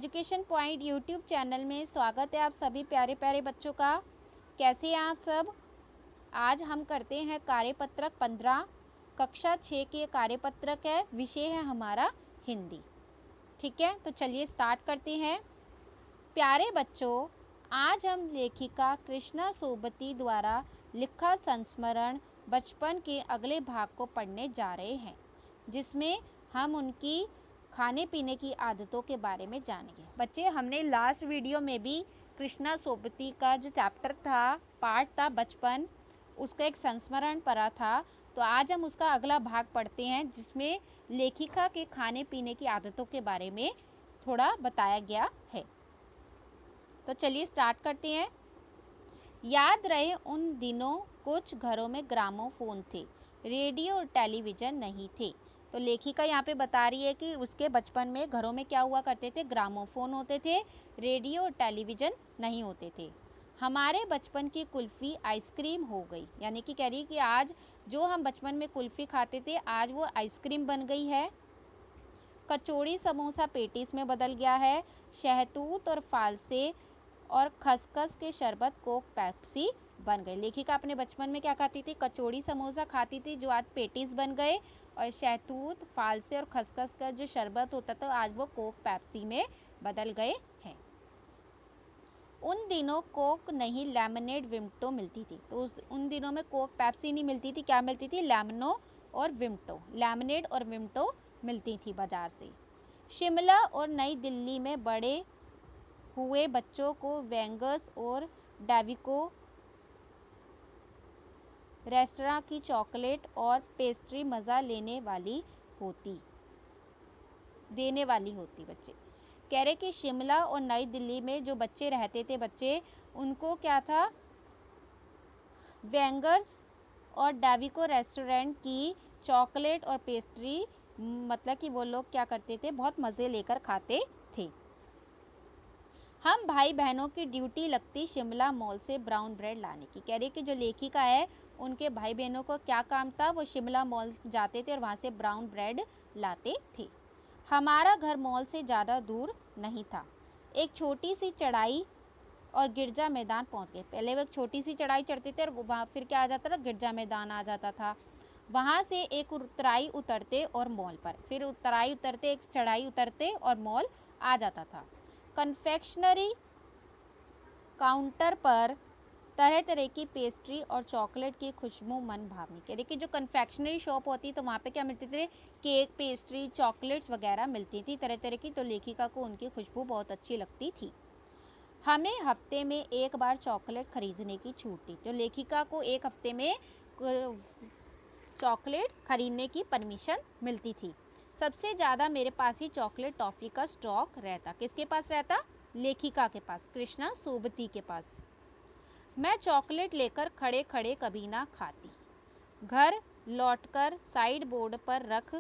Education point YouTube channel में स्वागत है आप सभी प्यारे प्यारे बच्चों का। कैसे हैं आप सब। आज हम करते हैं कार्यपत्रक 15 कक्षा 6 के कार्यपत्रक है। विषय है हमारा हिंदी। ठीक है, तो चलिए स्टार्ट करते हैं। प्यारे बच्चों, आज हम लेखिका कृष्णा सोबती द्वारा लिखा संस्मरण बचपन के अगले भाग को पढ़ने जा रहे हैं, जिसमें हम उनकी खाने पीने की आदतों के बारे में जानेंगे। बच्चे, हमने लास्ट वीडियो में भी कृष्णा सोबती का जो चैप्टर था, पार्ट था बचपन, उसका एक संस्मरण पढ़ा था। तो आज हम उसका अगला भाग पढ़ते हैं, जिसमें लेखिका के खाने पीने की आदतों के बारे में थोड़ा बताया गया है। तो चलिए स्टार्ट करते हैं। याद रहे उन दिनों कुछ घरों में ग्रामोफोन थे, रेडियो और टेलीविज़न नहीं थे। तो लेखिका यहाँ पे बता रही है कि उसके बचपन में घरों में क्या हुआ करते थे, ग्रामोफोन होते थे, रेडियो और टेलीविज़न नहीं होते थे। हमारे बचपन की कुल्फ़ी आइसक्रीम हो गई, यानी कि कह रही है कि आज जो हम बचपन में कुल्फ़ी खाते थे, आज वो आइसक्रीम बन गई है। कचौड़ी समोसा पेटीज में बदल गया है। शहतूत और फालसे और खसखस के शरबत कोक पेप्सी बन गए। लेखिका अपने बचपन में क्या खाती थी, कचौड़ी समोसा खाती थी, जो आज पेटीज बन गए, और शहतूत फालसे और खसखस का जो शरबत होता था, आज वो कोक पेप्सी में बदल गए हैं। उन दिनों कोक नहीं, लेमनेड विम्टो मिलती थी। तो उन दिनों में कोक पेप्सी नहीं मिलती थी, क्या मिलती थी, लेमनो और विम्टो, लेमनेड और विम्टो मिलती थी बाजार से। शिमला और नई दिल्ली में बड़े हुए बच्चों को वेंगर्स और डैविको रेस्तरां की चॉकलेट और पेस्ट्री मज़ा देने वाली होती। बच्चे कह रहे कि शिमला और नई दिल्ली में जो बच्चे रहते थे, बच्चे उनको क्या था, वेंगर्स और डैविको रेस्टोरेंट की चॉकलेट और पेस्ट्री, मतलब कि वो लोग क्या करते थे, बहुत मज़े लेकर खाते थे। हम भाई बहनों की ड्यूटी लगती शिमला मॉल से ब्राउन ब्रेड लाने की। कह रही कि जो लेखिका है, उनके भाई बहनों को क्या काम था, वो शिमला मॉल जाते थे और वहाँ से ब्राउन ब्रेड लाते थे। हमारा घर मॉल से ज़्यादा दूर नहीं था, एक छोटी सी चढ़ाई और गिरजा मैदान पहुँच गए। पहले वो एक छोटी सी चढ़ाई चढ़ते थे और वहाँ फिर क्या आ जाता था, गिरजा मैदान आ जाता था। वहाँ से एक उतराई उतरते और मॉल पर, फिर उतराई उतरते, एक चढ़ाई उतरते और मॉल आ जाता था। कन्फेक्शनरी काउंटर पर तरह तरह की पेस्ट्री और चॉकलेट की खुशबू मन भावनी। कह रही कि जो कन्फेक्शनरी शॉप होती, तो वहाँ पे क्या मिलती थी, केक, पेस्ट्री, चॉकलेट्स वगैरह मिलती थी तरह तरह की। तो लेखिका को उनकी खुशबू बहुत अच्छी लगती थी। हमें हफ्ते में एक बार चॉकलेट खरीदने की छूट थी। तो लेखिका को एक हफ्ते में चॉकलेट खरीदने की परमिशन मिलती थी। सबसे ज़्यादा मेरे पास ही चॉकलेट टॉफ़ी का स्टॉक रहता। किसके पास रहता, लेखिका के पास, कृष्णा सोबती के पास। मैं चॉकलेट लेकर खड़े खड़े कभी ना खाती, घर लौटकर साइड बोर्ड पर रख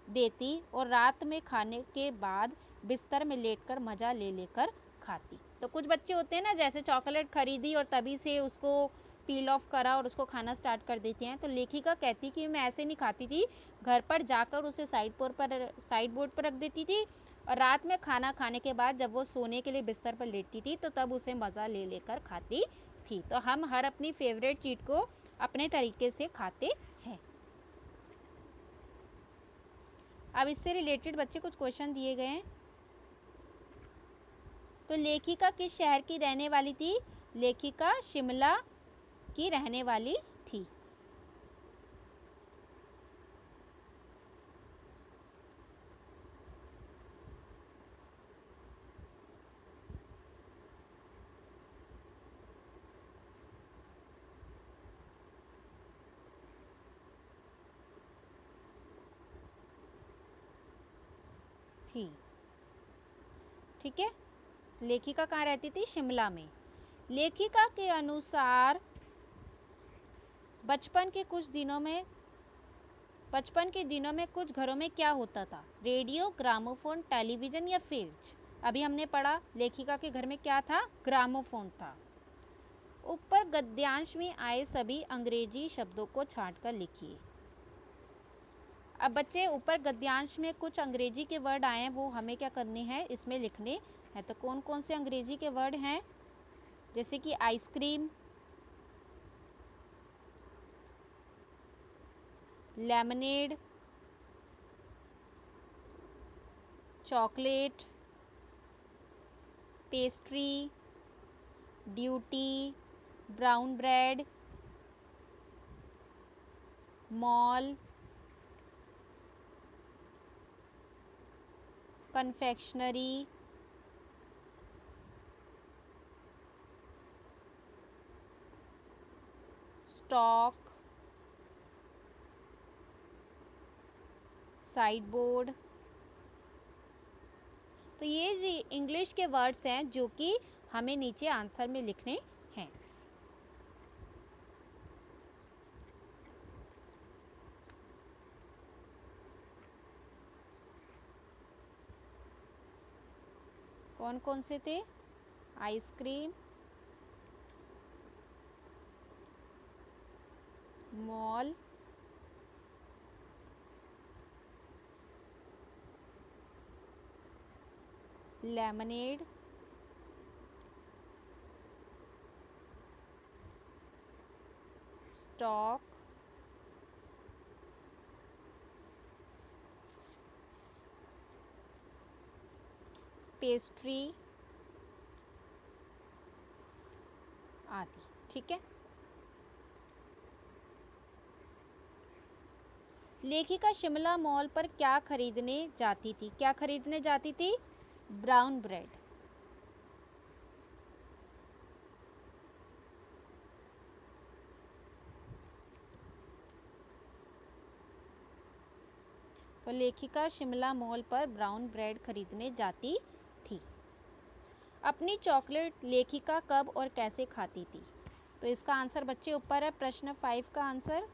देती और रात में खाने के बाद बिस्तर में लेटकर मज़ा ले लेकर खाती। तो कुछ बच्चे होते हैं ना, जैसे चॉकलेट खरीदी और तभी से उसको पील ऑफ करा और उसको खाना स्टार्ट कर देते हैं। तो लेखिका कहती कि मैं ऐसे नहीं खाती थी, घर पर जाकर उसे साइड बोर्ड पर रख देती थी, और रात में खाना खाने के बाद जब वो सोने के लिए बिस्तर पर लेटती थी, तो तब उसे मज़ा ले लेकर खाती थी। तो हम हर अपनी फेवरेट चीज़ को अपने तरीके से खाते हैं। अब इससे रिलेटेड बच्चे कुछ क्वेश्चन दिए गए हैं। तो लेखिका किस शहर की रहने वाली थी, लेखिका शिमला की रहने वाली थी। ठीक है, लेखिका कहाँ रहती थी, शिमला में। लेखिका के अनुसार बचपन के दिनों में कुछ घरों में क्या होता था, रेडियो, ग्रामोफोन, टेलीविज़न या फ्रिज। अभी हमने पढ़ा लेखिका के घर में क्या था, ग्रामोफोन था। ऊपर गद्यांश में आए सभी अंग्रेजी शब्दों को छांटकर लिखिए। अब बच्चे ऊपर गद्यांश में कुछ अंग्रेजी के वर्ड आए हैं, वो हमें क्या करने हैं, इसमें लिखने हैं। तो कौन कौन से अंग्रेजी के वर्ड हैं, जैसे कि ice cream, lemonade, chocolate, pastry, duty, brown bread, mall, confectionery, stock, side board. तो ये जी इंग्लिश के वर्ड्स हैं जो कि हमें नीचे आंसर में लिखने हैं। कौन कौन से थे, ice cream, mall, lemonade, stock, pastry आदि। ठीक है। लेखिका शिमला मॉल पर क्या खरीदने जाती थी, क्या खरीदने जाती थी, ब्राउन ब्रेड। तो लेखिका शिमला मॉल पर ब्राउन ब्रेड खरीदने जाती थी। अपनी चॉकलेट लेखिका कब और कैसे खाती थी। तो इसका आंसर बच्चे ऊपर है, प्रश्न 5 का आंसर।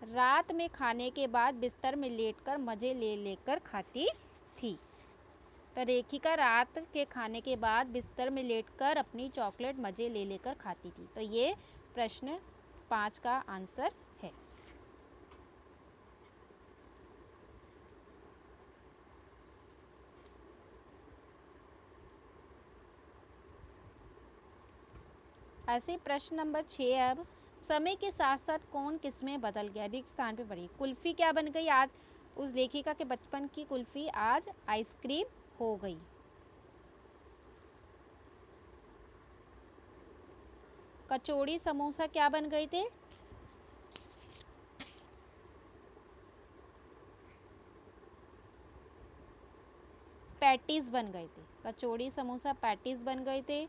रात में खाने के बाद बिस्तर में लेटकर मजे ले लेकर खाती थी। तो लेखिका रात के खाने के बाद बिस्तर में लेटकर अपनी चॉकलेट मजे ले लेकर खाती थी। तो ये प्रश्न 5 का आंसर है। ऐसे प्रश्न नंबर 6 अब, समय के साथ साथ कौन किसमें बदल गया, रिक्त स्थान पे पड़ी। कुल्फी क्या बन गई, आज उस लेखिका के बचपन की कुल्फी आज आइसक्रीम हो गई। कचौड़ी समोसा क्या बन गए थे, पैटीज बन गए थे। कचौड़ी समोसा पैटीज बन गए थे।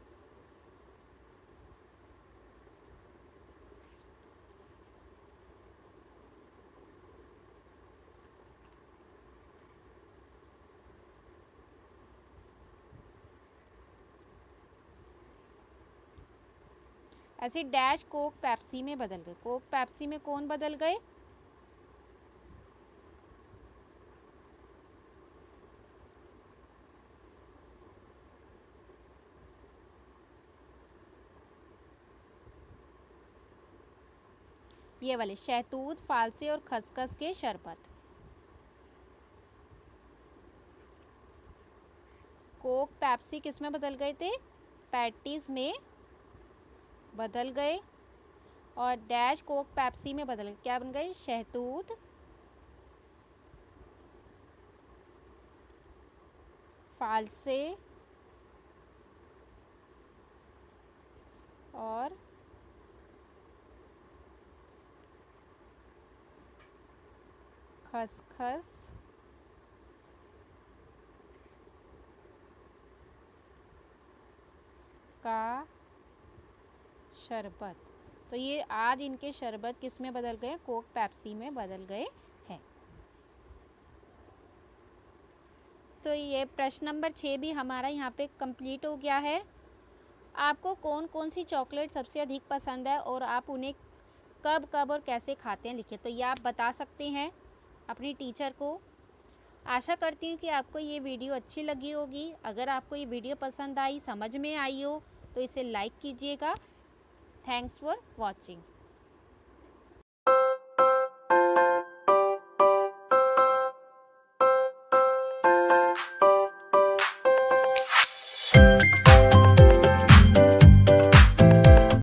ऐसे डैश कोक पेप्सी में बदल गए। कोक पेप्सी में कौन बदल गए, ये वाले शहतूत, फालसे और खसखस के शरबत। कोक पेप्सी किस में बदल गए थे, पैटीज में बदल गए। और डैश कोक पेप्सी में बदल गए, क्या बन गए, शहतूत, फालसे और खसखस का शरबत। तो ये आज इनके शरबत किस में बदल गए, कोक पेप्सी में बदल गए हैं। तो ये प्रश्न नंबर 6 भी हमारा यहाँ पे कंप्लीट हो गया है। आपको कौन कौन सी चॉकलेट सबसे अधिक पसंद है और आप उन्हें कब कब और कैसे खाते हैं, लिखिए। तो ये आप बता सकते हैं अपनी टीचर को। आशा करती हूँ कि आपको ये वीडियो अच्छी लगी होगी। अगर आपको ये वीडियो पसंद आई, समझ में आई हो, तो इसे लाइक कीजिएगा। Thanks for watching.